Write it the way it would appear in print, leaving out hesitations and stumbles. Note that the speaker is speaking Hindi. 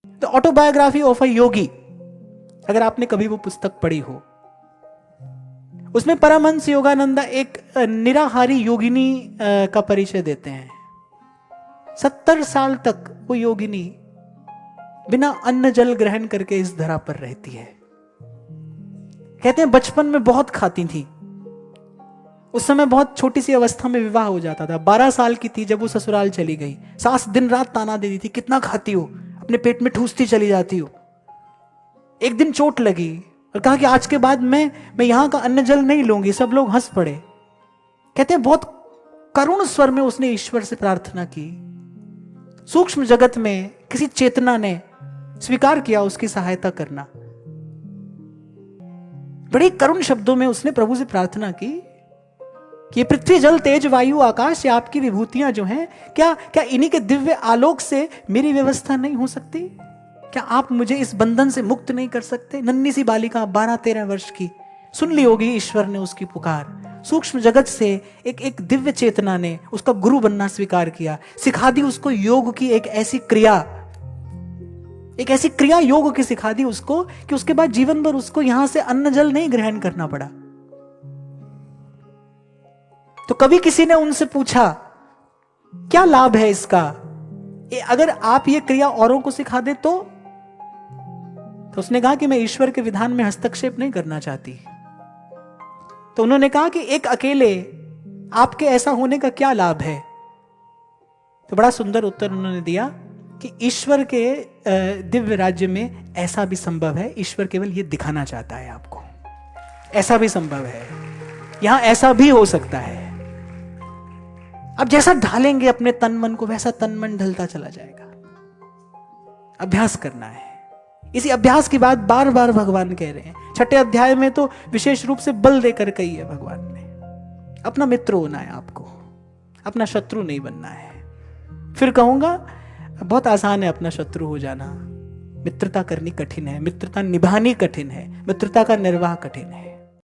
द ऑटोबायोग्राफी ऑफ अ योगी, अगर आपने कभी वो पुस्तक पढ़ी हो, उसमें परमहंस योगानंदा एक निराहारी योगिनी का परिचय देते हैं। 70 साल तक वो योगिनी बिना अन्न जल ग्रहण करके इस धरा पर रहती है। कहते हैं बचपन में बहुत खाती थी, उस समय बहुत छोटी सी अवस्था में विवाह हो जाता था। 12 साल की थी जब वो ससुराल चली गई। सास दिन रात ताना देती थी, कितना खाती हो, अपने पेट में ठूसती चली जाती हो। एक दिन चोट लगी और कहा कि आज के बाद मैं यहां का अन्न जल नहीं लूंगी। सब लोग हंस पड़े। कहते हैं बहुत करुण स्वर में उसने ईश्वर से प्रार्थना की। सूक्ष्म जगत में किसी चेतना ने स्वीकार किया उसकी सहायता करना। बड़े करुण शब्दों में उसने प्रभु से प्रार्थना की कि ये पृथ्वी जल तेज वायु आकाश, ये आपकी विभूतियां जो हैं, क्या इन्हीं के दिव्य आलोक से मेरी व्यवस्था नहीं हो सकती? क्या आप मुझे इस बंधन से मुक्त नहीं कर सकते? नन्ही सी बालिका 12-13 वर्ष की, सुन ली होगी ईश्वर ने उसकी पुकार। सूक्ष्म जगत से एक दिव्य चेतना ने उसका गुरु बनना स्वीकार किया, सिखा दी उसको योग की एक ऐसी क्रिया योग की सिखा दी उसको कि उसके बाद जीवन भर उसको यहां से अन्न जल नहीं ग्रहण करना पड़ा। तो कभी किसी ने उनसे पूछा क्या लाभ है इसका, अगर आप ये क्रिया औरों को सिखा दे तो उसने कहा कि मैं ईश्वर के विधान में हस्तक्षेप नहीं करना चाहती। तो उन्होंने कहा कि एक अकेले आपके ऐसा होने का क्या लाभ है? तो बड़ा सुंदर उत्तर उन्होंने दिया कि ईश्वर के दिव्य राज्य में ऐसा भी संभव है, ईश्वर केवल ये दिखाना चाहता है आपको, ऐसा भी संभव है, यहां ऐसा भी हो सकता है। अब जैसा ढालेंगे अपने तन मन को, वैसा तन मन ढलता चला जाएगा। अभ्यास करना है। इसी अभ्यास की बात बार बार भगवान कह रहे हैं। 6 अध्याय में तो विशेष रूप से बल देकर कही है भगवान ने, अपना मित्र होना है आपको, अपना शत्रु नहीं बनना है। फिर कहूंगा बहुत आसान है अपना शत्रु हो जाना, मित्रता करनी कठिन है, मित्रता निभानी कठिन है, मित्रता का निर्वाह कठिन है।